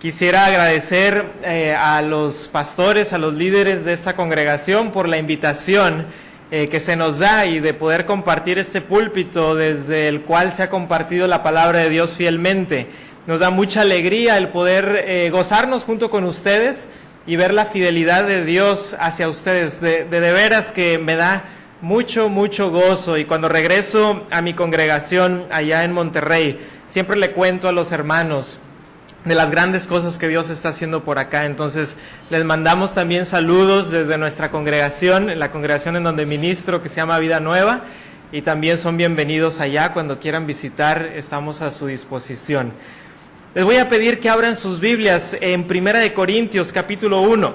Quisiera agradecer a los pastores, a los líderes de esta congregación por la invitación que se nos da y de poder compartir este púlpito desde el cual se ha compartido la palabra de Dios fielmente. Nos da mucha alegría el poder gozarnos junto con ustedes y ver la fidelidad de Dios hacia ustedes. De veras que me da mucho gozo, y cuando regreso a mi congregación allá en Monterrey, siempre le cuento a los hermanos de las grandes cosas que Dios está haciendo por acá. Entonces les mandamos también saludos desde nuestra congregación, la congregación en donde ministro, que se llama Vida Nueva, y también son bienvenidos allá. Cuando quieran visitar, estamos a su disposición. Les voy a pedir que abran sus Biblias en 1 Corintios capítulo 1.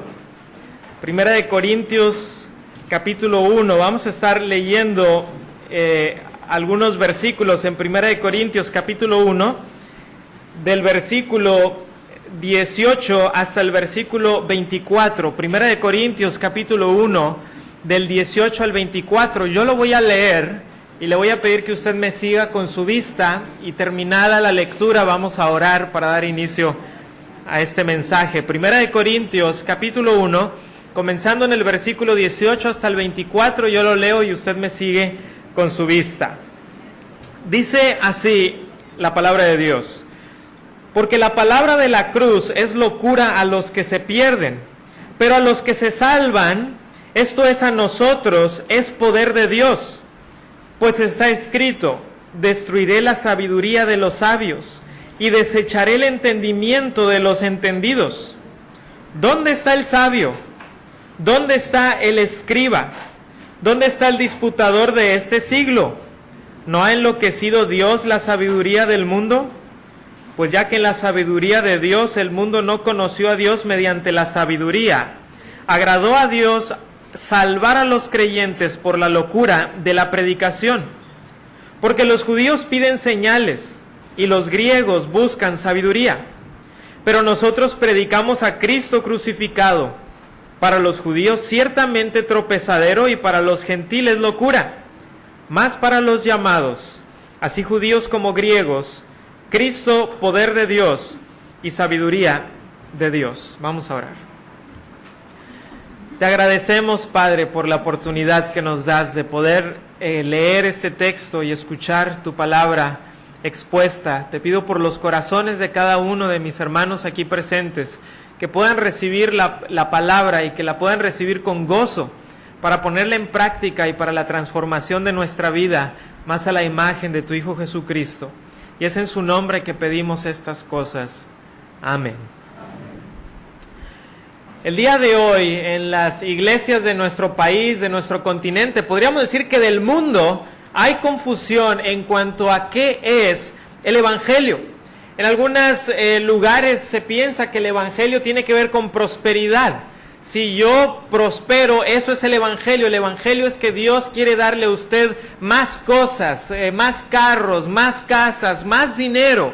1 Corintios capítulo 1, vamos a estar leyendo algunos versículos en 1 Corintios capítulo 1, del versículo 18 hasta el versículo 24. 1 Corintios capítulo 1, del 18 al 24. Yo lo voy a leer y le voy a pedir que usted me siga con su vista, y terminada la lectura vamos a orar para dar inicio a este mensaje. 1 Corintios capítulo 1, comenzando en el versículo 18 hasta el 24, yo lo leo y usted me sigue con su vista. Dice así la palabra de Dios: porque la palabra de la cruz es locura a los que se pierden, pero a los que se salvan, esto es a nosotros, es poder de Dios. Pues está escrito: destruiré la sabiduría de los sabios y desecharé el entendimiento de los entendidos. ¿Dónde está el sabio? ¿Dónde está el escriba? ¿Dónde está el disputador de este siglo? ¿No ha enloquecido Dios la sabiduría del mundo? Pues ya que en la sabiduría de Dios el mundo no conoció a Dios mediante la sabiduría, agradó a Dios salvar a los creyentes por la locura de la predicación. Porque los judíos piden señales y los griegos buscan sabiduría. Pero nosotros predicamos a Cristo crucificado, para los judíos ciertamente tropezadero y para los gentiles locura, mas para los llamados, así judíos como griegos, Cristo poder de Dios y sabiduría de Dios. Vamos a orar. Te agradecemos, Padre, por la oportunidad que nos das de poder leer este texto y escuchar tu palabra expuesta. Te pido por los corazones de cada uno de mis hermanos aquí presentes, que puedan recibir la palabra y que la puedan recibir con gozo para ponerla en práctica y para la transformación de nuestra vida más a la imagen de tu Hijo Jesucristo. Y es en su nombre que pedimos estas cosas. Amén. El día de hoy, en las iglesias de nuestro país, de nuestro continente, podríamos decir que del mundo, hay confusión en cuanto a qué es el Evangelio. En algunos lugares se piensa que el Evangelio tiene que ver con prosperidad. Si yo prospero, eso es el Evangelio. El Evangelio es que Dios quiere darle a usted más cosas, más carros, más casas, más dinero.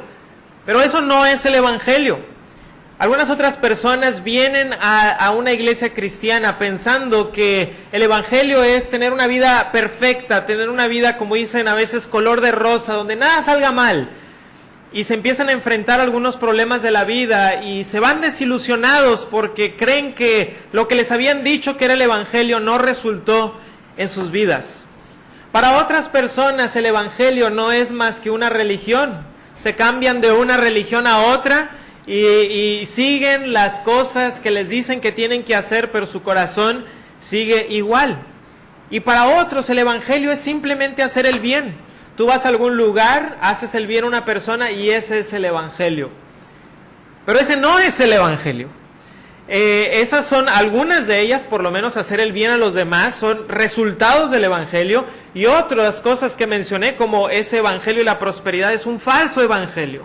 Pero eso no es el Evangelio. Algunas otras personas vienen a una iglesia cristiana pensando que el Evangelio es tener una vida perfecta, tener una vida, como dicen a veces, color de rosa, donde nada salga mal. Y se empiezan a enfrentar algunos problemas de la vida y se van desilusionados porque creen que lo que les habían dicho que era el Evangelio no resultó en sus vidas. Para otras personas el Evangelio no es más que una religión. Se cambian de una religión a otra y siguen las cosas que les dicen que tienen que hacer, pero su corazón sigue igual. Y para otros el Evangelio es simplemente hacer el bien. Tú vas a algún lugar, haces el bien a una persona y ese es el Evangelio. Pero ese no es el Evangelio. Esas son algunas de ellas, por lo menos hacer el bien a los demás, son resultados del Evangelio. Y otras cosas que mencioné, como ese Evangelio y la prosperidad, es un falso Evangelio.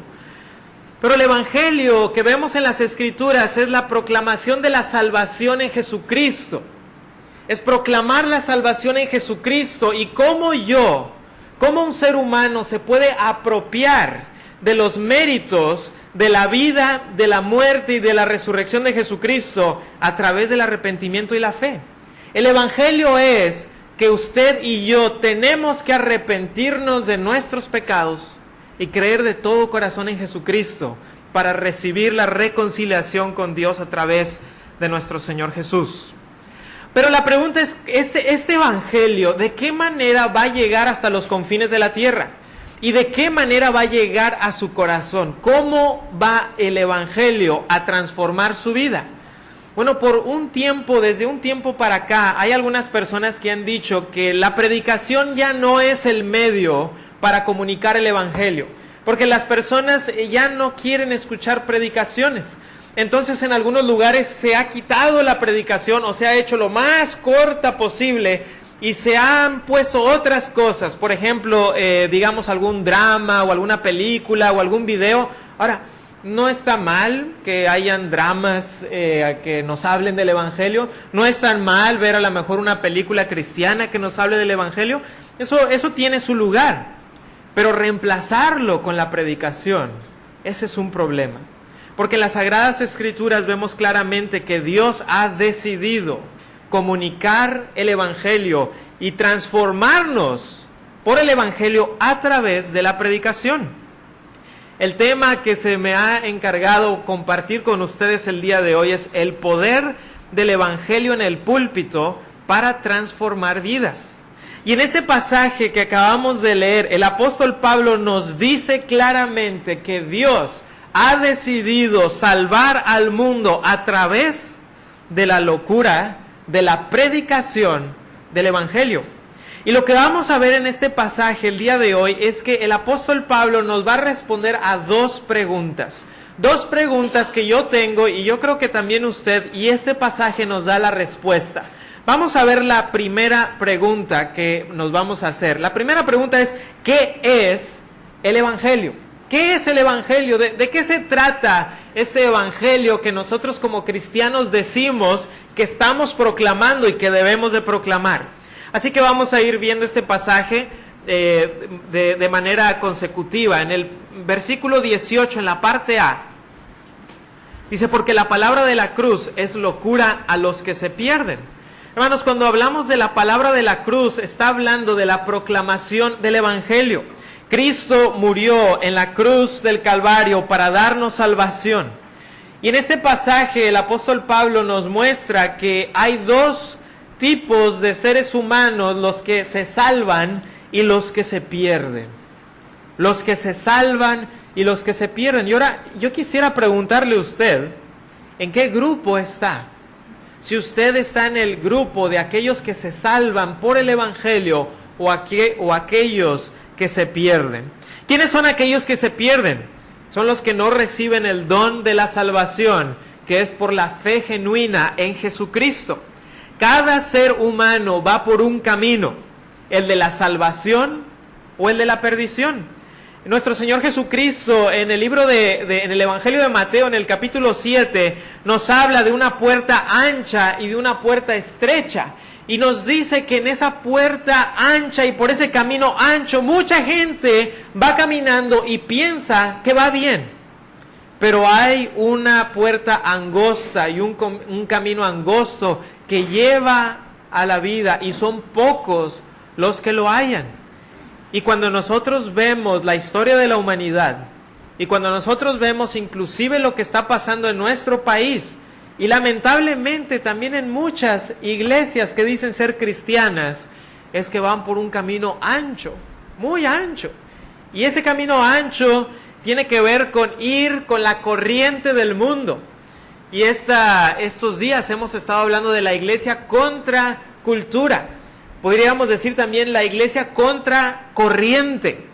Pero el Evangelio que vemos en las Escrituras es la proclamación de la salvación en Jesucristo. Es proclamar la salvación en Jesucristo y cómo un ser humano se puede apropiar de los méritos de la vida, de la muerte y de la resurrección de Jesucristo a través del arrepentimiento y la fe. El Evangelio es que usted y yo tenemos que arrepentirnos de nuestros pecados y creer de todo corazón en Jesucristo para recibir la reconciliación con Dios a través de nuestro Señor Jesús. Pero la pregunta es, este evangelio, ¿de qué manera va a llegar hasta los confines de la tierra? ¿Y de qué manera va a llegar a su corazón? ¿Cómo va el evangelio a transformar su vida? Bueno, desde un tiempo para acá, hay algunas personas que han dicho que la predicación ya no es el medio para comunicar el evangelio, porque las personas ya no quieren escuchar predicaciones. Entonces, en algunos lugares se ha quitado la predicación o se ha hecho lo más corta posible y se han puesto otras cosas. Por ejemplo, digamos algún drama o alguna película o algún video. Ahora, no está mal que hayan dramas que nos hablen del evangelio. No es tan mal ver a lo mejor una película cristiana que nos hable del evangelio. Eso tiene su lugar. Pero reemplazarlo con la predicación, ese es un problema. Porque en las Sagradas Escrituras vemos claramente que Dios ha decidido comunicar el evangelio y transformarnos por el evangelio a través de la predicación. El tema que se me ha encargado compartir con ustedes el día de hoy es el poder del evangelio en el púlpito para transformar vidas. Y en este pasaje que acabamos de leer, el apóstol Pablo nos dice claramente que Dios ha decidido salvar al mundo a través de la locura, de la predicación del evangelio. Y lo que vamos a ver en este pasaje el día de hoy es que el apóstol Pablo nos va a responder a dos preguntas. Dos preguntas que yo tengo y yo creo que también usted, y este pasaje nos da la respuesta. Vamos a ver la primera pregunta que nos vamos a hacer. La primera pregunta es, ¿qué es el evangelio? ¿Qué es el evangelio? ¿De qué se trata este evangelio que nosotros como cristianos decimos que estamos proclamando y que debemos de proclamar? Así que vamos a ir viendo este pasaje de manera consecutiva. En el versículo 18, en la parte A, dice, porque la palabra de la cruz es locura a los que se pierden. Hermanos, cuando hablamos de la palabra de la cruz, está hablando de la proclamación del evangelio. Cristo murió en la cruz del Calvario para darnos salvación. Y en este pasaje el apóstol Pablo nos muestra que hay dos tipos de seres humanos, los que se salvan y los que se pierden. Los que se salvan y los que se pierden. Y ahora yo quisiera preguntarle a usted, ¿en qué grupo está? Si usted está en el grupo de aquellos que se salvan por el evangelio o aquellos que se pierden. ¿Quiénes son aquellos que se pierden? Son los que no reciben el don de la salvación, que es por la fe genuina en Jesucristo. Cada ser humano va por un camino, el de la salvación o el de la perdición. Nuestro Señor Jesucristo en el libro en el Evangelio de Mateo, en el capítulo 7, nos habla de una puerta ancha y de una puerta estrecha. Y nos dice que en esa puerta ancha y por ese camino ancho, mucha gente va caminando y piensa que va bien. Pero hay una puerta angosta y un camino angosto que lleva a la vida y son pocos los que lo hallan. Y cuando nosotros vemos la historia de la humanidad y cuando nosotros vemos inclusive lo que está pasando en nuestro país, y lamentablemente también en muchas iglesias que dicen ser cristianas, es que van por un camino ancho, muy ancho. Y ese camino ancho tiene que ver con ir con la corriente del mundo. Y estos días hemos estado hablando de la iglesia contra cultura. Podríamos decir también la iglesia contra corriente.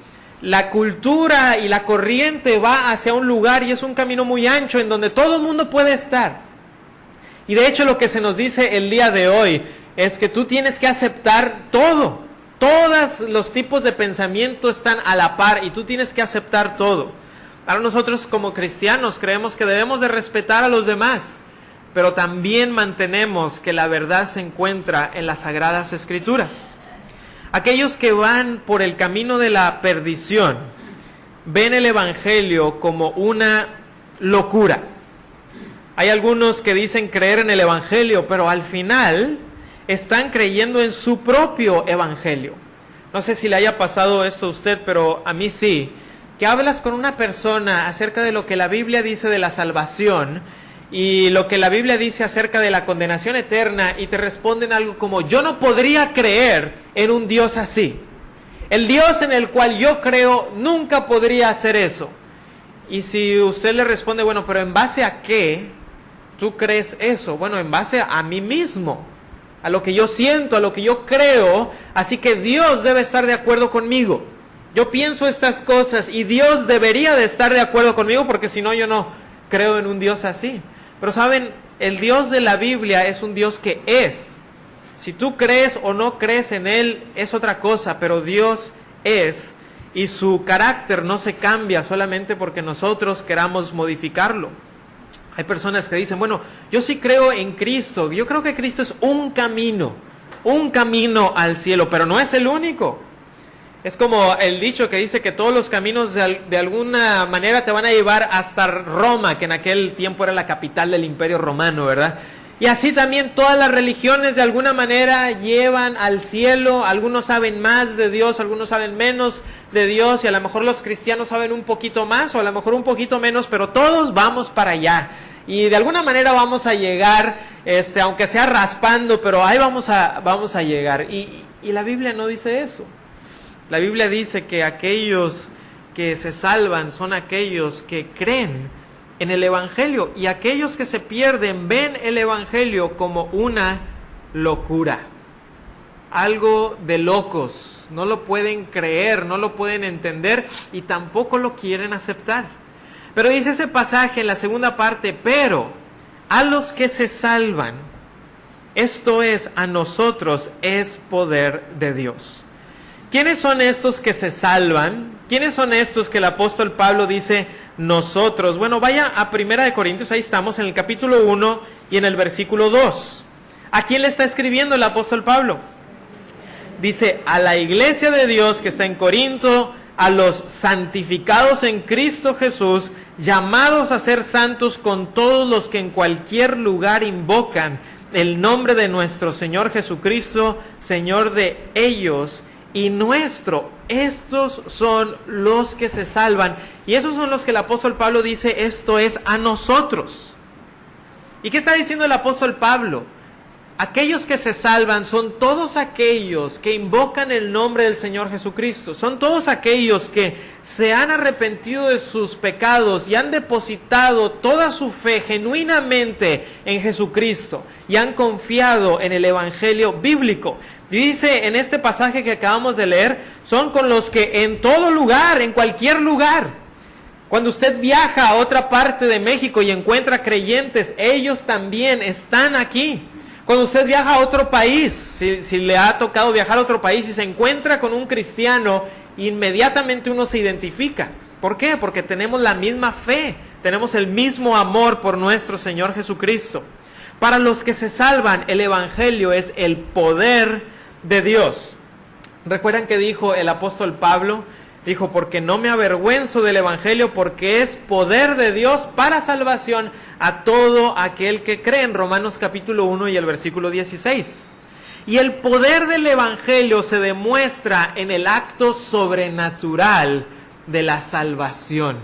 La cultura y la corriente va hacia un lugar y es un camino muy ancho en donde todo el mundo puede estar. Y de hecho lo que se nos dice el día de hoy es que tú tienes que aceptar todo. Todos los tipos de pensamiento están a la par y tú tienes que aceptar todo. Ahora nosotros como cristianos creemos que debemos de respetar a los demás, pero también mantenemos que la verdad se encuentra en las Sagradas Escrituras. Aquellos que van por el camino de la perdición ven el evangelio como una locura. Hay algunos que dicen creer en el evangelio, pero al final están creyendo en su propio evangelio. No sé si le haya pasado esto a usted, pero a mí sí. que hablas con una persona acerca de lo que la Biblia dice de la salvación y lo que la Biblia dice acerca de la condenación eterna, y te responden algo como: yo no podría creer en un Dios así. El Dios en el cual yo creo nunca podría hacer eso. Y si usted le responde: bueno, pero ¿en base a qué tú crees eso? Bueno, en base a mí mismo, a lo que yo siento, a lo que yo creo, así que Dios debe estar de acuerdo conmigo. Yo pienso estas cosas y Dios debería de estar de acuerdo conmigo, porque si no, yo no creo en un Dios así. Pero saben, el Dios de la Biblia es un Dios que es. Si tú crees o no crees en Él es otra cosa, pero Dios es, y su carácter no se cambia solamente porque nosotros queramos modificarlo. Hay personas que dicen: bueno, yo sí creo en Cristo, yo creo que Cristo es un camino al cielo, pero no es el único. Es como el dicho que dice que todos los caminos de alguna manera te van a llevar hasta Roma, que en aquel tiempo era la capital del Imperio Romano, ¿verdad? Y así también todas las religiones de alguna manera llevan al cielo. Algunos saben más de Dios, algunos saben menos de Dios, y a lo mejor los cristianos saben un poquito más o a lo mejor un poquito menos, pero todos vamos para allá. Y de alguna manera vamos a llegar, aunque sea raspando, pero ahí vamos a llegar. Y la Biblia no dice eso. La Biblia dice que aquellos que se salvan son aquellos que creen en el Evangelio, y aquellos que se pierden ven el Evangelio como una locura, algo de locos. No lo pueden creer, no lo pueden entender y tampoco lo quieren aceptar. Pero dice ese pasaje en la segunda parte: pero a los que se salvan, esto es, a nosotros, es poder de Dios. ¿Quiénes son estos que se salvan? ¿Quiénes son estos que el apóstol Pablo dice nosotros? Bueno, vaya a 1 Corintios, ahí estamos en el capítulo 1 y en el versículo 2. ¿A quién le está escribiendo el apóstol Pablo? Dice: a la iglesia de Dios que está en Corinto, a los santificados en Cristo Jesús, llamados a ser santos con todos los que en cualquier lugar invocan el nombre de nuestro Señor Jesucristo, Señor de ellos y nuestro. Estos son los que se salvan, y esos son los que el apóstol Pablo dice: esto es, a nosotros. ¿Y qué está diciendo el apóstol Pablo? Aquellos que se salvan son todos aquellos que invocan el nombre del Señor Jesucristo. Son todos aquellos que se han arrepentido de sus pecados y han depositado toda su fe genuinamente en Jesucristo y han confiado en el Evangelio bíblico. Y dice en este pasaje que acabamos de leer: son con los que en todo lugar, en cualquier lugar. Cuando usted viaja a otra parte de México y encuentra creyentes, ellos también están aquí. Cuando usted viaja a otro país, si le ha tocado viajar a otro país y se encuentra con un cristiano, inmediatamente uno se identifica. ¿Por qué? Porque tenemos la misma fe, tenemos el mismo amor por nuestro Señor Jesucristo. Para los que se salvan, el Evangelio es el poder de Dios. ¿Recuerdan que dijo el apóstol Pablo? Dijo: porque no me avergüenzo del Evangelio, porque es poder de Dios para salvación a todo aquel que cree, en Romanos capítulo 1 y el versículo 16. Y el poder del Evangelio se demuestra en el acto sobrenatural de la salvación.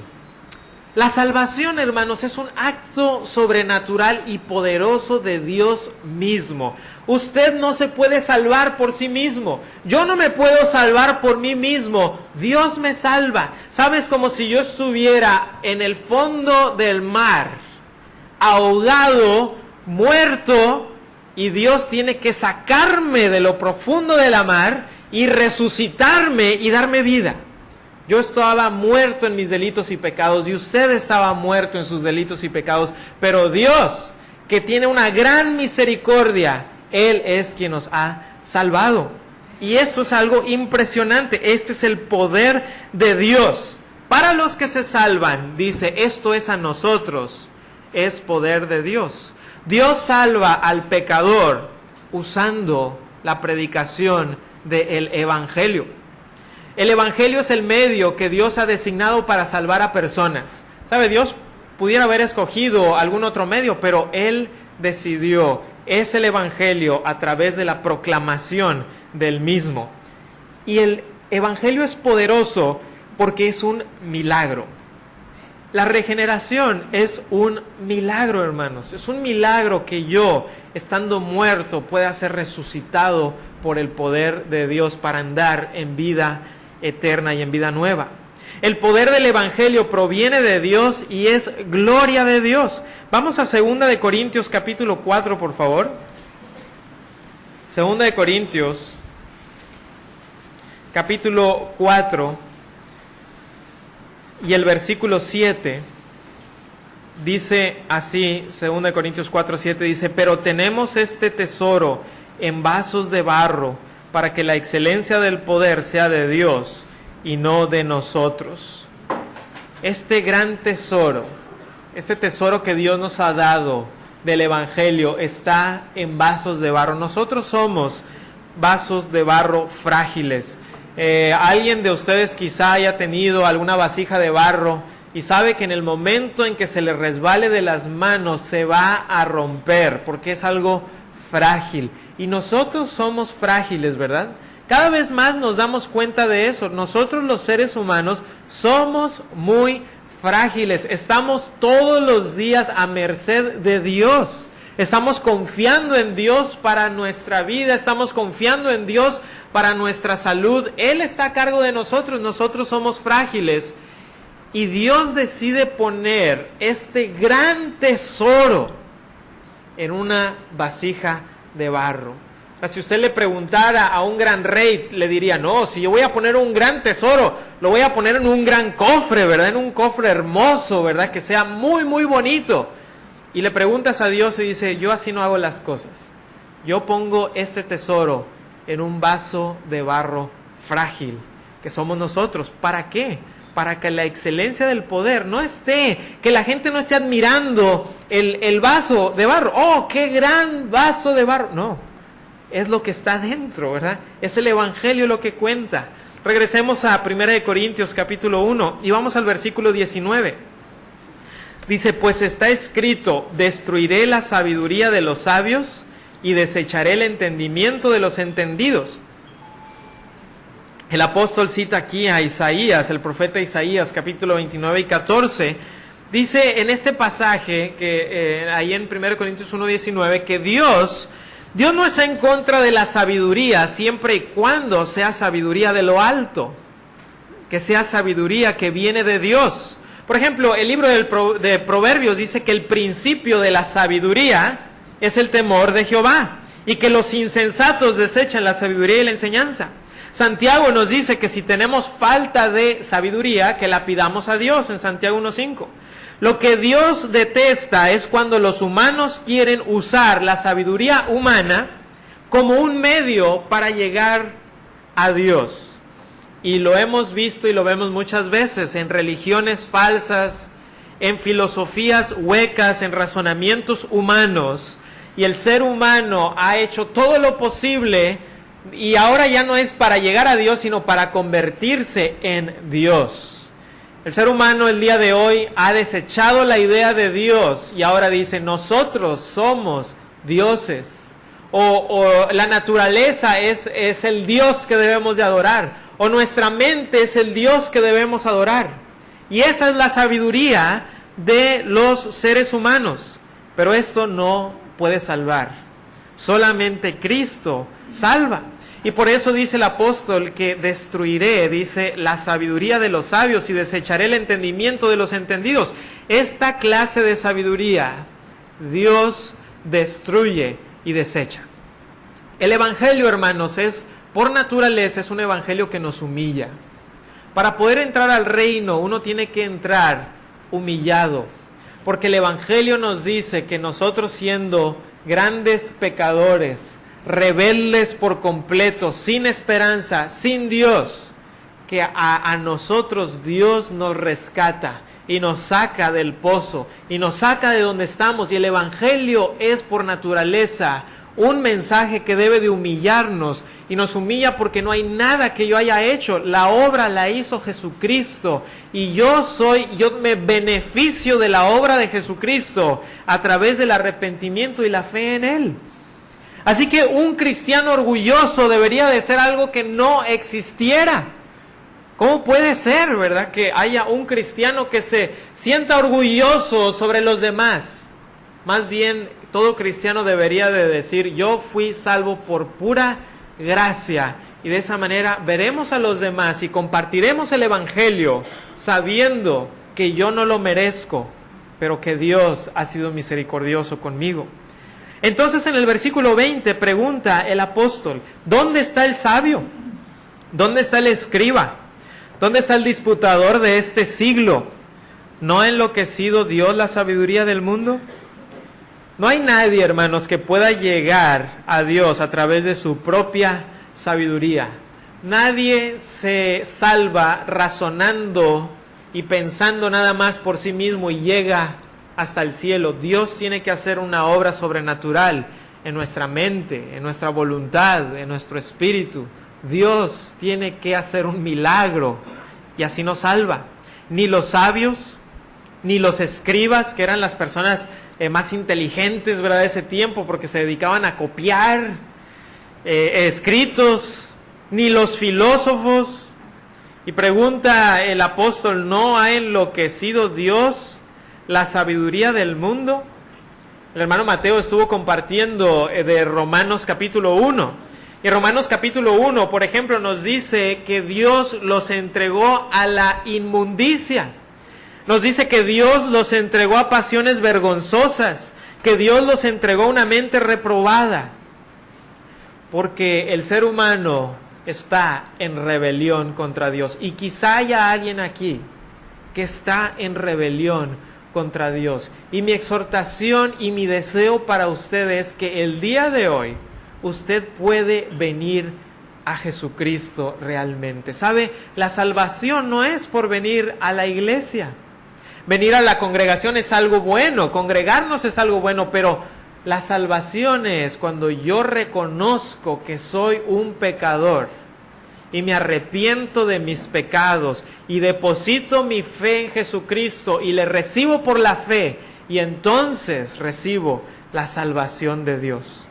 La salvación, hermanos, es un acto sobrenatural y poderoso de Dios mismo. Usted no se puede salvar por sí mismo. Yo no me puedo salvar por mí mismo. Dios me salva. ¿Sabes? Como si yo estuviera en el fondo del mar, ahogado, muerto, y Dios tiene que sacarme de lo profundo de la mar y resucitarme y darme vida. Yo estaba muerto en mis delitos y pecados, y usted estaba muerto en sus delitos y pecados, pero Dios, que tiene una gran misericordia, Él es quien nos ha salvado. Y esto es algo impresionante. Este es el poder de Dios. Para los que se salvan, dice, esto es a nosotros, es poder de Dios. Dios salva al pecador usando la predicación del Evangelio. El Evangelio es el medio que Dios ha designado para salvar a personas. ¿Sabe? Dios pudiera haber escogido algún otro medio, pero Él decidió. Es el Evangelio a través de la proclamación del mismo. Y el Evangelio es poderoso porque es un milagro. La regeneración es un milagro, hermanos. Es un milagro que yo, estando muerto, pueda ser resucitado por el poder de Dios para andar en vida eterna y en vida nueva. El poder del Evangelio proviene de Dios y es gloria de Dios. Vamos a 2 de Corintios capítulo 4, por favor. 2 de Corintios capítulo 4 y el versículo 7 dice así, 2 de Corintios 4, 7 dice: pero tenemos este tesoro en vasos de barro, para que la excelencia del poder sea de Dios y no de nosotros. Este gran tesoro, este tesoro que Dios nos ha dado del Evangelio, está en vasos de barro. Nosotros somos vasos de barro frágiles. Alguien de ustedes quizá haya tenido alguna vasija de barro y sabe que en el momento en que se le resbale de las manos se va a romper, porque es algo frágil. Y nosotros somos frágiles, ¿verdad? Cada vez más nos damos cuenta de eso. Nosotros, los seres humanos, somos muy frágiles. Estamos todos los días a merced de Dios. Estamos confiando en Dios para nuestra vida, estamos confiando en Dios para nuestra salud. Él está a cargo de nosotros, nosotros somos frágiles. Y Dios decide poner este gran tesoro en una vasija de barro. O sea, si usted le preguntara a un gran rey, le diría: no, si yo voy a poner un gran tesoro, lo voy a poner en un gran cofre, ¿verdad? En un cofre hermoso, ¿verdad? Que sea muy, muy bonito. Y le preguntas a Dios y dice: yo así no hago las cosas. Yo pongo este tesoro en un vaso de barro frágil, que somos nosotros. ¿Para qué? Para que la excelencia del poder no esté, que la gente no esté admirando el vaso de barro. ¡Oh, qué gran vaso de barro! No, es lo que está dentro, ¿verdad? Es el Evangelio lo que cuenta. Regresemos a 1 de Corintios capítulo 1 y vamos al versículo 19. Dice: pues está escrito: destruiré la sabiduría de los sabios y desecharé el entendimiento de los entendidos. El apóstol cita aquí a Isaías, el profeta Isaías, capítulo 29 y 14. Dice en este pasaje, que ahí en 1 Corintios 1:19, que Dios no está en contra de la sabiduría, siempre y cuando sea sabiduría de lo alto, que sea sabiduría que viene de Dios. Por ejemplo, el libro de Proverbios dice que el principio de la sabiduría es el temor de Jehová, y que los insensatos desechan la sabiduría y la enseñanza. Santiago nos dice que si tenemos falta de sabiduría, que la pidamos a Dios, en Santiago 1:5. Lo que Dios detesta es cuando los humanos quieren usar la sabiduría humana como un medio para llegar a Dios. Y lo hemos visto y lo vemos muchas veces en religiones falsas, en filosofías huecas, en razonamientos humanos. Y el ser humano ha hecho todo lo posible, y ahora ya no es para llegar a Dios, sino para convertirse en Dios. El ser humano el día de hoy ha desechado la idea de Dios y ahora dice: nosotros somos dioses. O la naturaleza es el Dios que debemos de adorar. O nuestra mente es el Dios que debemos adorar. Y esa es la sabiduría de los seres humanos. Pero esto no puede salvar. Solamente Cristo salva. Y por eso dice el apóstol que destruiré, dice, la sabiduría de los sabios y desecharé el entendimiento de los entendidos. Esta clase de sabiduría Dios destruye y desecha. El Evangelio, hermanos, por naturaleza es un evangelio que nos humilla. Para poder entrar al reino, uno tiene que entrar humillado, porque el Evangelio nos dice que nosotros, siendo grandes pecadores, rebeldes por completo, sin esperanza, sin Dios, que a nosotros Dios nos rescata y nos saca del pozo y nos saca de donde estamos. Y el Evangelio es por naturaleza un mensaje que debe de humillarnos, y nos humilla porque no hay nada que yo haya hecho. La obra la hizo Jesucristo, y yo me beneficio de la obra de Jesucristo a través del arrepentimiento y la fe en Él. Así que un cristiano orgulloso debería de ser algo que no existiera. ¿Cómo puede ser, verdad, que haya un cristiano que se sienta orgulloso sobre los demás? Más bien, todo cristiano debería de decir, yo fui salvo por pura gracia. Y de esa manera veremos a los demás y compartiremos el Evangelio sabiendo que yo no lo merezco, pero que Dios ha sido misericordioso conmigo. Entonces en el versículo 20 pregunta el apóstol, ¿dónde está el sabio? ¿Dónde está el escriba? ¿Dónde está el disputador de este siglo? ¿No ha enloquecido Dios la sabiduría del mundo? No hay nadie, hermanos, que pueda llegar a Dios a través de su propia sabiduría. Nadie se salva razonando y pensando nada más por sí mismo y llega hasta el cielo. Dios tiene que hacer una obra sobrenatural en nuestra mente, en nuestra voluntad, en nuestro espíritu. Dios tiene que hacer un milagro y así nos salva. Ni los sabios, ni los escribas, que eran las personas más inteligentes, ¿verdad?, de ese tiempo, porque se dedicaban a copiar escritos, ni los filósofos. Y pregunta el apóstol, ¿no ha enloquecido Dios la sabiduría del mundo? El hermano Mateo estuvo compartiendo de Romanos capítulo 1. Y Romanos capítulo 1, por ejemplo, nos dice que Dios los entregó a la inmundicia. Nos dice que Dios los entregó a pasiones vergonzosas, que Dios los entregó a una mente reprobada. Porque el ser humano está en rebelión contra Dios. Y quizá haya alguien aquí que está en rebelión contra Dios. Y mi exhortación y mi deseo para usted es que el día de hoy usted puede venir a Jesucristo realmente. ¿Sabe? La salvación no es por venir a la iglesia. Venir a la congregación es algo bueno, congregarnos es algo bueno, pero la salvación es cuando yo reconozco que soy un pecador y me arrepiento de mis pecados y deposito mi fe en Jesucristo y le recibo por la fe, y entonces recibo la salvación de Dios.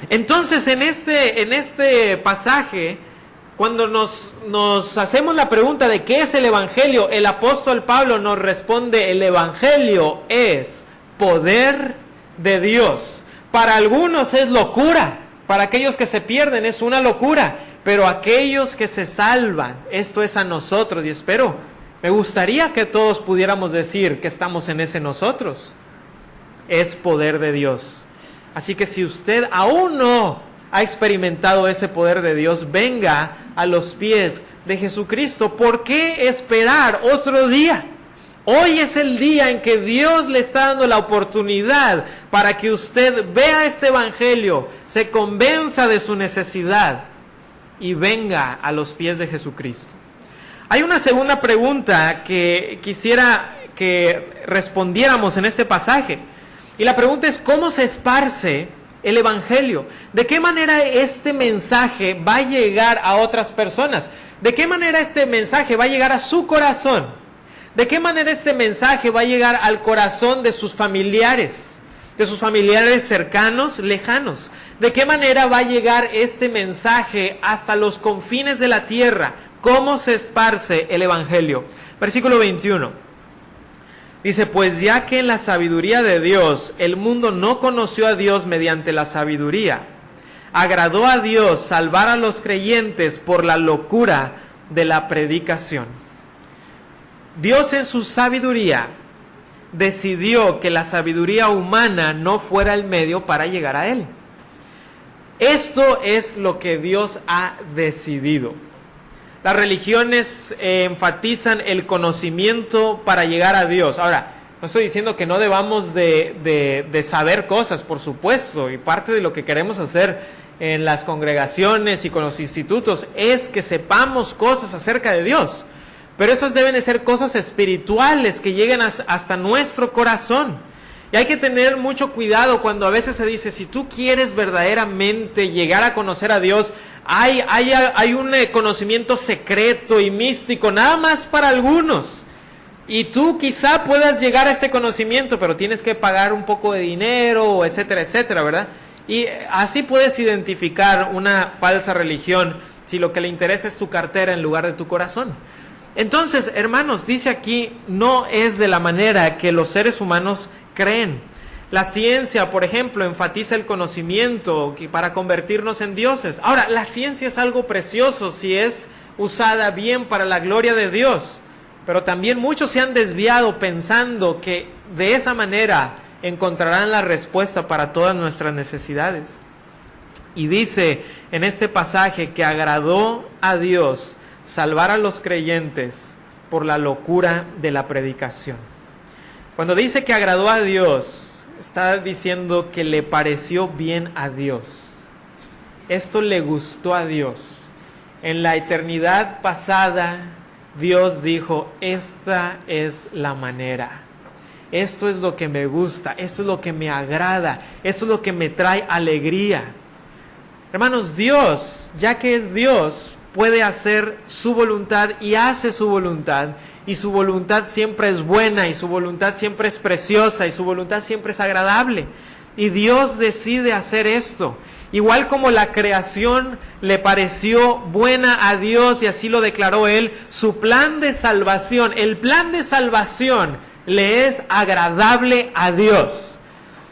Entonces en este pasaje, cuando nos hacemos la pregunta de qué es el Evangelio, el apóstol Pablo nos responde, el Evangelio es poder de Dios. Para algunos es locura, para aquellos que se pierden es una locura, pero aquellos que se salvan, esto es a nosotros, y me gustaría que todos pudiéramos decir que estamos en ese nosotros, es poder de Dios. Así que si usted aún no ha experimentado ese poder de Dios, venga a los pies de Jesucristo. ¿Por qué esperar otro día? Hoy es el día en que Dios le está dando la oportunidad para que usted vea este Evangelio, se convenza de su necesidad y venga a los pies de Jesucristo. Hay una segunda pregunta que quisiera que respondiéramos en este pasaje. Y la pregunta es, ¿cómo se esparce el Evangelio? ¿De qué manera este mensaje va a llegar a otras personas? ¿De qué manera este mensaje va a llegar a su corazón? ¿De qué manera este mensaje va a llegar al corazón de sus familiares cercanos, lejanos? ¿De qué manera va a llegar este mensaje hasta los confines de la tierra? ¿Cómo se esparce el Evangelio? Versículo 21. Dice, pues ya que en la sabiduría de Dios el mundo no conoció a Dios mediante la sabiduría, agradó a Dios salvar a los creyentes por la locura de la predicación. Dios en su sabiduría decidió que la sabiduría humana no fuera el medio para llegar a Él. Esto es lo que Dios ha decidido. Las religiones enfatizan el conocimiento para llegar a Dios. Ahora, no estoy diciendo que no debamos de saber cosas, por supuesto, y parte de lo que queremos hacer en las congregaciones y con los institutos es que sepamos cosas acerca de Dios. Pero esas deben de ser cosas espirituales que lleguen hasta nuestro corazón. Y hay que tener mucho cuidado cuando a veces se dice, si tú quieres verdaderamente llegar a conocer a Dios, hay un conocimiento secreto y místico, nada más para algunos. Y tú quizá puedas llegar a este conocimiento, pero tienes que pagar un poco de dinero, etcétera, etcétera, ¿verdad? Y así puedes identificar una falsa religión si lo que le interesa es tu cartera en lugar de tu corazón. Entonces, hermanos, dice aquí, no es de la manera que los seres humanos creen. La ciencia, por ejemplo, enfatiza el conocimiento para convertirnos en dioses. Ahora, la ciencia es algo precioso si es usada bien para la gloria de Dios, pero también muchos se han desviado pensando que de esa manera encontrarán la respuesta para todas nuestras necesidades. Y dice en este pasaje que agradó a Dios salvar a los creyentes por la locura de la predicación. Cuando dice que agradó a Dios, está diciendo que le pareció bien a Dios. Esto le gustó a Dios. En la eternidad pasada, Dios dijo, esta es la manera. Esto es lo que me gusta, esto es lo que me agrada, esto es lo que me trae alegría. Hermanos, Dios, ya que es Dios, puede hacer su voluntad y hace su voluntad. Y su voluntad siempre es buena, y su voluntad siempre es preciosa, y su voluntad siempre es agradable. Y Dios decide hacer esto. Igual como la creación le pareció buena a Dios y así lo declaró Él, su plan de salvación, el plan de salvación le es agradable a Dios.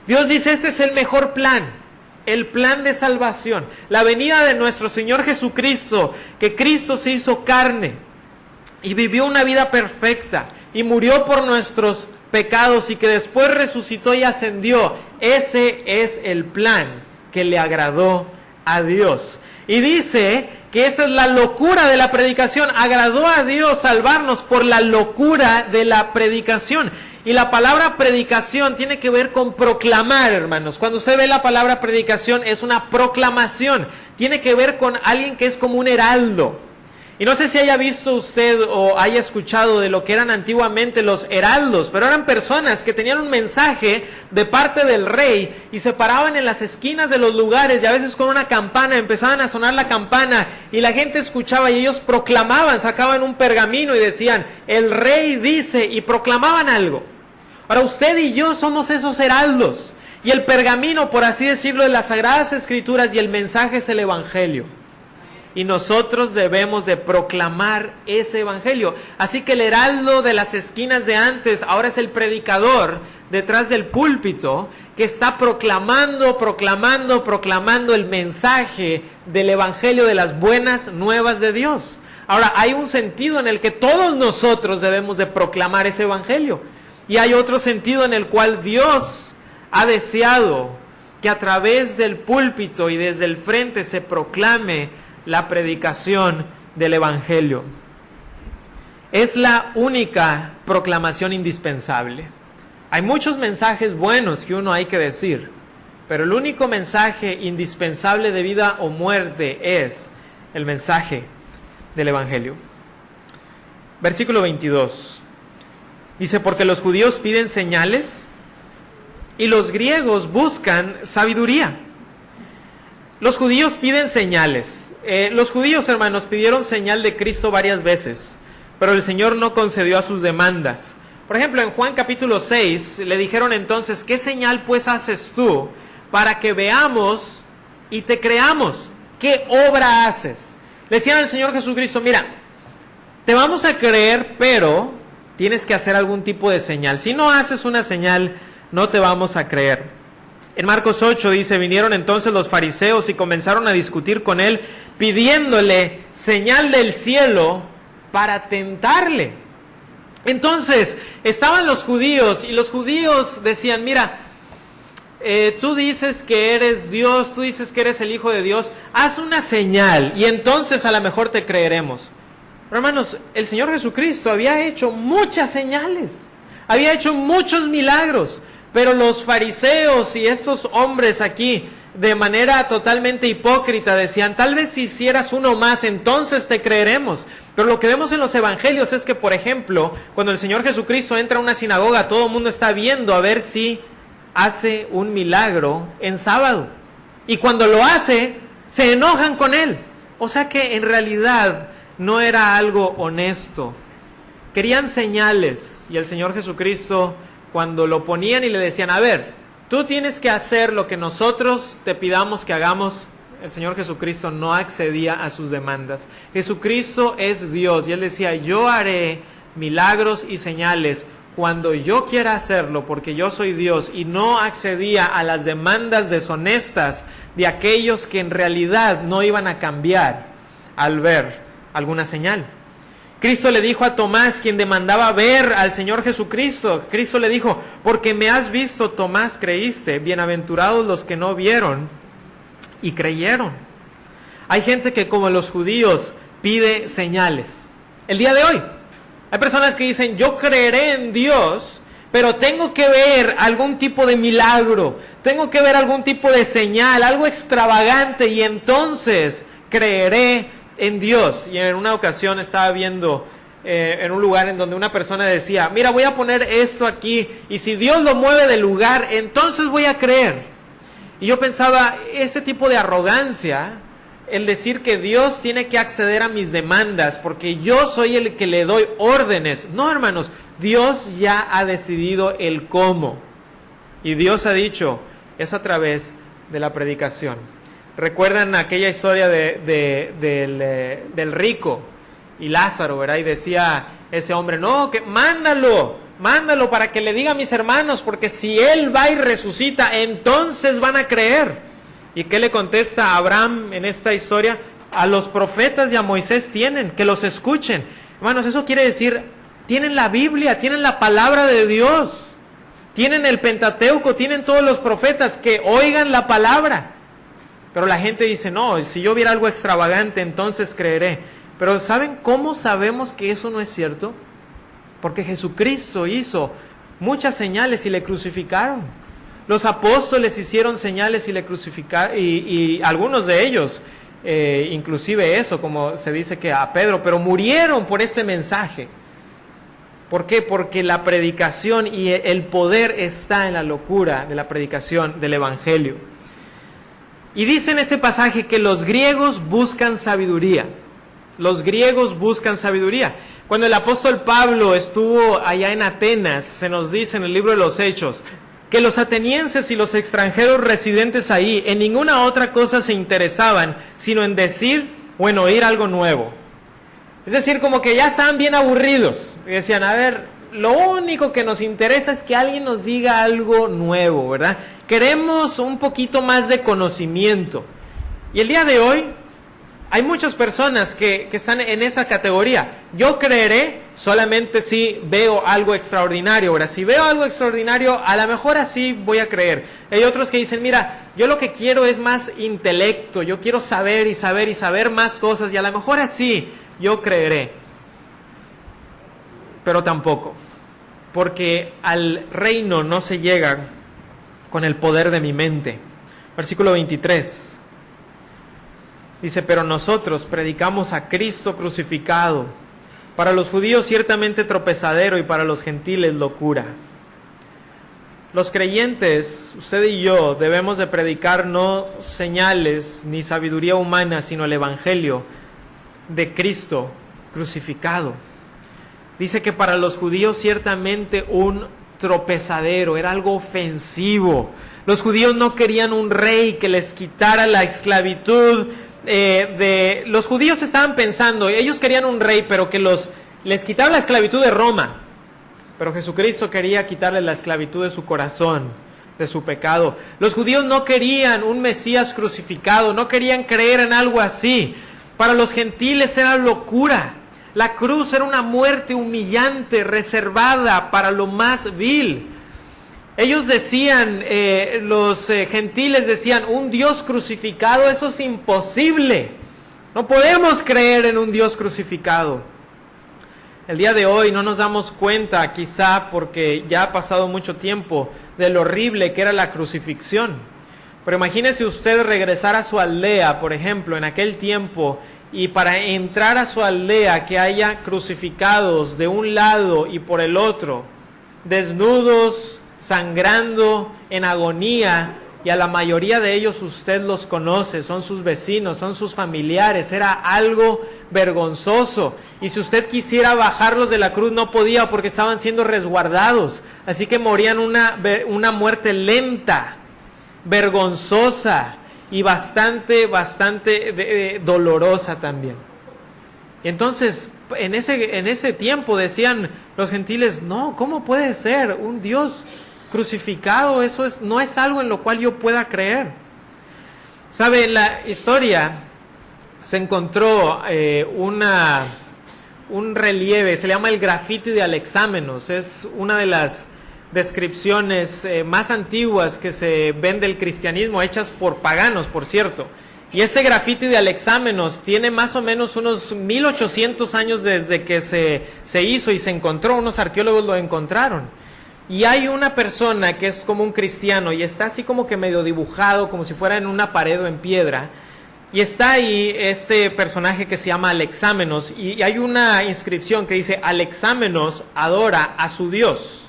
Dios dice, este es el mejor plan, el plan de salvación, la venida de nuestro Señor Jesucristo, que Cristo se hizo carne y vivió una vida perfecta y murió por nuestros pecados y que después resucitó y ascendió. Ese es el plan que le agradó a Dios. Y dice que esa es la locura de la predicación. Agradó a Dios salvarnos por la locura de la predicación. Y la palabra predicación tiene que ver con proclamar, hermanos. Cuando usted ve la palabra predicación es una proclamación. Tiene que ver con alguien que es como un heraldo. Y no sé si haya visto usted o haya escuchado de lo que eran antiguamente los heraldos, pero eran personas que tenían un mensaje de parte del rey y se paraban en las esquinas de los lugares y a veces con una campana empezaban a sonar la campana y la gente escuchaba y ellos proclamaban, sacaban un pergamino y decían, el rey dice, y proclamaban algo. Ahora usted y yo somos esos heraldos y el pergamino, por así decirlo, de las Sagradas Escrituras y el mensaje es el Evangelio. Y nosotros debemos de proclamar ese evangelio. Así que el heraldo de las esquinas de antes ahora es el predicador detrás del púlpito que está proclamando el mensaje del evangelio, de las buenas nuevas de Dios. Ahora, hay un sentido en el que todos nosotros debemos de proclamar ese evangelio. Y hay otro sentido en el cual Dios ha deseado que a través del púlpito y desde el frente se proclame la predicación del evangelio. Es la única proclamación indispensable. Hay muchos mensajes buenos que uno hay que decir, pero el único mensaje indispensable de vida o muerte es el mensaje del evangelio. Versículo 22. Dice, porque los judíos piden señales y los griegos buscan sabiduría. Los judíos piden señales. Los judíos, hermanos, pidieron señal de Cristo varias veces, pero el Señor no concedió a sus demandas. Por ejemplo, en Juan capítulo 6, le dijeron entonces, ¿qué señal pues haces tú para que veamos y te creamos? ¿Qué obra haces? Le decían al Señor Jesucristo, mira, te vamos a creer, pero tienes que hacer algún tipo de señal. Si no haces una señal, no te vamos a creer. En Marcos 8 dice, vinieron entonces los fariseos y comenzaron a discutir con él, pidiéndole señal del cielo para tentarle. Entonces, estaban los judíos y los judíos decían, mira, tú dices que eres Dios, tú dices que eres el Hijo de Dios, haz una señal y entonces a lo mejor te creeremos. Pero, hermanos, el Señor Jesucristo había hecho muchas señales, había hecho muchos milagros. Pero los fariseos y estos hombres aquí, de manera totalmente hipócrita, decían, tal vez si hicieras uno más, entonces te creeremos. Pero lo que vemos en los evangelios es que, por ejemplo, cuando el Señor Jesucristo entra a una sinagoga, todo el mundo está viendo a ver si hace un milagro en sábado. Y cuando lo hace, se enojan con él. O sea que en realidad no era algo honesto. Querían señales y el Señor Jesucristo, cuando lo ponían y le decían, a ver, tú tienes que hacer lo que nosotros te pidamos que hagamos, el Señor Jesucristo no accedía a sus demandas. Jesucristo es Dios y Él decía, yo haré milagros y señales cuando yo quiera hacerlo, porque yo soy Dios, y no accedía a las demandas deshonestas de aquellos que en realidad no iban a cambiar al ver alguna señal. Cristo le dijo a Tomás, quien demandaba ver al Señor Jesucristo, Cristo le dijo, porque me has visto, Tomás, creíste. Bienaventurados los que no vieron y creyeron. Hay gente que, como los judíos, pide señales. El día de hoy hay personas que dicen, yo creeré en Dios, pero tengo que ver algún tipo de milagro, tengo que ver algún tipo de señal, algo extravagante, y entonces creeré en Dios. Y en una ocasión estaba viendo en un lugar en donde una persona decía, mira, voy a poner esto aquí, y si Dios lo mueve del lugar, entonces voy a creer. Y yo pensaba, ese tipo de arrogancia, el decir que Dios tiene que acceder a mis demandas porque yo soy el que le doy órdenes. No, hermanos, Dios ya ha decidido el cómo. Y Dios ha dicho, es a través de la predicación. ¿Recuerdan aquella historia del rico y Lázaro, verdad? Y decía ese hombre, no, que mándalo para que le diga a mis hermanos, porque si él va y resucita, entonces van a creer. ¿Y qué le contesta Abraham en esta historia? A los profetas y a Moisés tienen, que los escuchen. Hermanos, eso quiere decir, tienen la Biblia, tienen la palabra de Dios, tienen el Pentateuco, tienen todos los profetas, que oigan la palabra. Pero la gente dice, no, si yo viera algo extravagante, entonces creeré. Pero ¿saben cómo sabemos que eso no es cierto? Porque Jesucristo hizo muchas señales y le crucificaron. Los apóstoles hicieron señales y le crucificaron, y algunos de ellos, inclusive eso, como se dice que a Pedro, pero murieron por este mensaje. ¿Por qué? Porque la predicación y el poder está en la locura de la predicación del Evangelio. Y dice en este pasaje que los griegos buscan sabiduría. Los griegos buscan sabiduría. Cuando el apóstol Pablo estuvo allá en Atenas, se nos dice en el libro de los Hechos, que los atenienses y los extranjeros residentes ahí en ninguna otra cosa se interesaban, sino en decir o en oír algo nuevo. Es decir, como que ya estaban bien aburridos. Y decían, a ver, lo único que nos interesa es que alguien nos diga algo nuevo, ¿verdad? Queremos un poquito más de conocimiento. Y el día de hoy hay muchas personas que están en esa categoría. Yo creeré solamente si veo algo extraordinario. Ahora, si veo algo extraordinario, a lo mejor así voy a creer. Hay otros que dicen, mira, yo lo que quiero es más intelecto. Yo quiero saber y saber y saber más cosas. Y a lo mejor así yo creeré. Pero tampoco. Porque al reino no se llega con el poder de mi mente. Versículo 23. Dice, pero nosotros predicamos a Cristo crucificado, para los judíos ciertamente tropezadero y para los gentiles locura. Los creyentes, usted y yo, debemos de predicar no señales ni sabiduría humana, sino el Evangelio de Cristo crucificado. Dice que para los judíos ciertamente un tropezadero, era algo ofensivo. Los judíos no querían un rey que les quitara la esclavitud. Los judíos estaban pensando, ellos querían un rey, pero que les quitara la esclavitud de Roma. Pero Jesucristo quería quitarle la esclavitud de su corazón, de su pecado. Los judíos no querían un Mesías crucificado, no querían creer en algo así. Para los gentiles era locura. La cruz era una muerte humillante, reservada para lo más vil. Ellos decían, los gentiles decían, un Dios crucificado, eso es imposible. No podemos creer en un Dios crucificado. El día de hoy no nos damos cuenta, quizá porque ya ha pasado mucho tiempo, de lo horrible que era la crucifixión. Pero imagínese usted regresar a su aldea, por ejemplo, en aquel tiempo, y para entrar a su aldea que haya crucificados de un lado y por el otro, desnudos, sangrando, en agonía, y a la mayoría de ellos usted los conoce, son sus vecinos, son sus familiares, era algo vergonzoso, y si usted quisiera bajarlos de la cruz no podía porque estaban siendo resguardados, así que morían una muerte lenta, vergonzosa, y bastante dolorosa también. Y entonces, en ese tiempo decían los gentiles, no, ¿cómo puede ser un Dios crucificado? Eso no es algo en lo cual yo pueda creer. ¿Sabe? En la historia se encontró un relieve, se le llama el grafiti de Alexámenos, es una de las descripciones más antiguas que se ven del cristianismo, hechas por paganos, por cierto. Y este grafiti de Alexámenos tiene más o menos unos 1800 años desde que se hizo y se encontró, unos arqueólogos lo encontraron. Y hay una persona que es como un cristiano y está así como que medio dibujado, como si fuera en una pared o en piedra. Y está ahí este personaje que se llama Alexámenos y hay una inscripción que dice: Alexámenos adora a su Dios.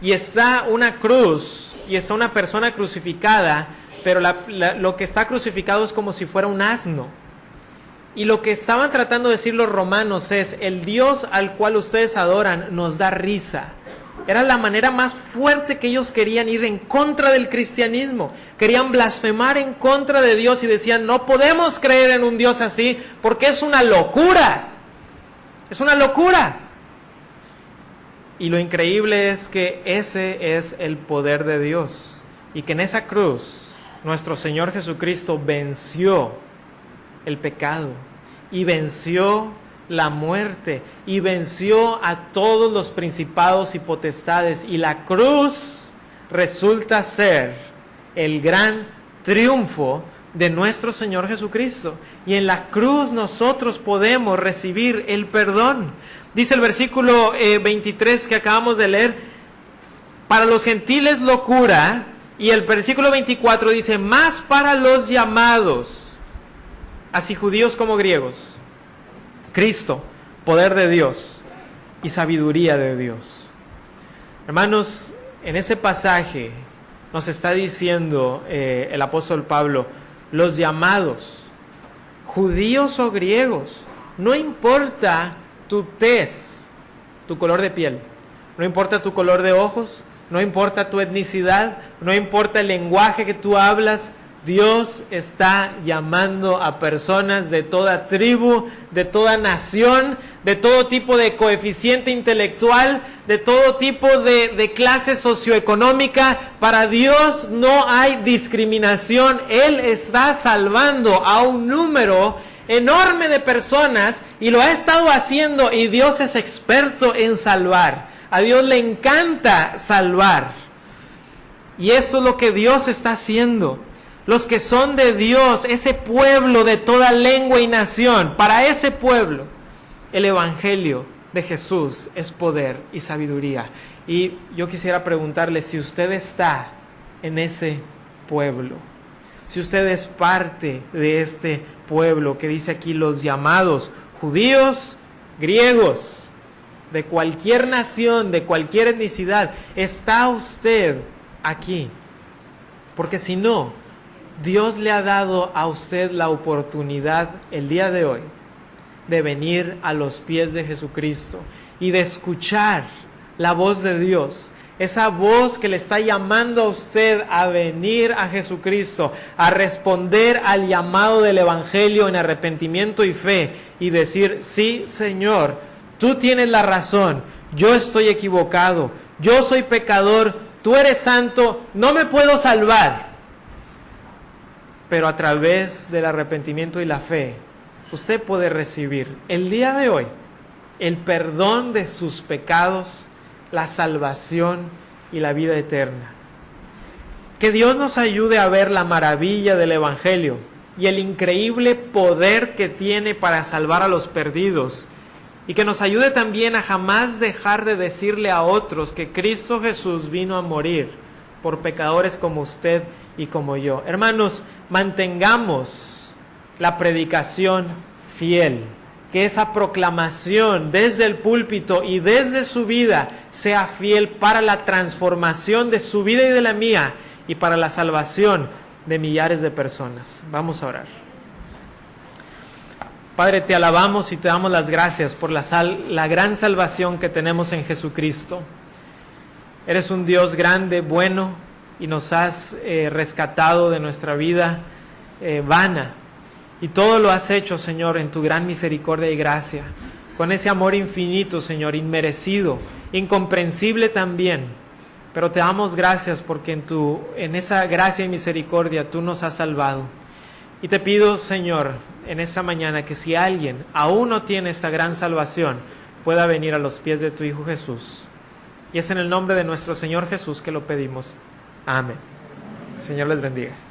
Y está una cruz y está una persona crucificada, pero lo que está crucificado es como si fuera un asno. Y lo que estaban tratando de decir los romanos es: el Dios al cual ustedes adoran nos da risa. Era la manera más fuerte que ellos querían ir en contra del cristianismo. Querían blasfemar en contra de Dios y decían: no podemos creer en un Dios así porque es una locura. Es una locura. Y lo increíble es que ese es el poder de Dios. Y que en esa cruz nuestro Señor Jesucristo venció el pecado y venció la muerte y venció a todos los principados y potestades, y la cruz resulta ser el gran triunfo de nuestro Señor Jesucristo, y en la cruz nosotros podemos recibir el perdón. Dice el versículo 23 que acabamos de leer: para los gentiles locura, y el versículo 24 dice: más para los llamados, así judíos como griegos, Cristo, poder de Dios y sabiduría de Dios. Hermanos, en ese pasaje nos está diciendo el apóstol Pablo: los llamados, judíos o griegos, no importa tu tez, tu color de piel, no importa tu color de ojos, no importa tu etnicidad, no importa el lenguaje que tú hablas, Dios está llamando a personas de toda tribu, de toda nación, de todo tipo de coeficiente intelectual, de todo tipo de clase socioeconómica. Para Dios no hay discriminación. Él está salvando a un número enorme de personas y lo ha estado haciendo, y Dios es experto en salvar. A Dios le encanta salvar. Y esto es lo que Dios está haciendo. Los que son de Dios, ese pueblo de toda lengua y nación, para ese pueblo, el Evangelio de Jesús es poder y sabiduría. Y yo quisiera preguntarle si usted está en ese pueblo, si usted es parte de este pueblo que dice aquí: los llamados, judíos, griegos, de cualquier nación, de cualquier etnicidad. ¿Está usted aquí? Porque si no, Dios le ha dado a usted la oportunidad el día de hoy de venir a los pies de Jesucristo y de escuchar la voz de Dios, esa voz que le está llamando a usted a venir a Jesucristo, a responder al llamado del Evangelio en arrepentimiento y fe, y decir: sí, Señor, tú tienes la razón, yo estoy equivocado, yo soy pecador, tú eres santo, no me puedo salvar. Pero a través del arrepentimiento y la fe, usted puede recibir el día de hoy el perdón de sus pecados, la salvación y la vida eterna. Que Dios nos ayude a ver la maravilla del Evangelio y el increíble poder que tiene para salvar a los perdidos, y que nos ayude también a jamás dejar de decirle a otros que Cristo Jesús vino a morir por pecadores como usted y como yo. Hermanos, mantengamos la predicación fiel, que esa proclamación desde el púlpito y desde su vida sea fiel para la transformación de su vida y de la mía, y para la salvación de millares de personas. Vamos a orar. Padre, te alabamos y te damos las gracias por la gran salvación que tenemos en Jesucristo. Eres un Dios grande, bueno, y nos has rescatado de nuestra vida vana. Y todo lo has hecho, Señor, en tu gran misericordia y gracia, con ese amor infinito, Señor, inmerecido, incomprensible también. Pero te damos gracias porque en esa gracia y misericordia tú nos has salvado. Y te pido, Señor, en esta mañana que si alguien aún no tiene esta gran salvación, pueda venir a los pies de tu Hijo Jesús. Y es en el nombre de nuestro Señor Jesús que lo pedimos. Amén. El Señor les bendiga.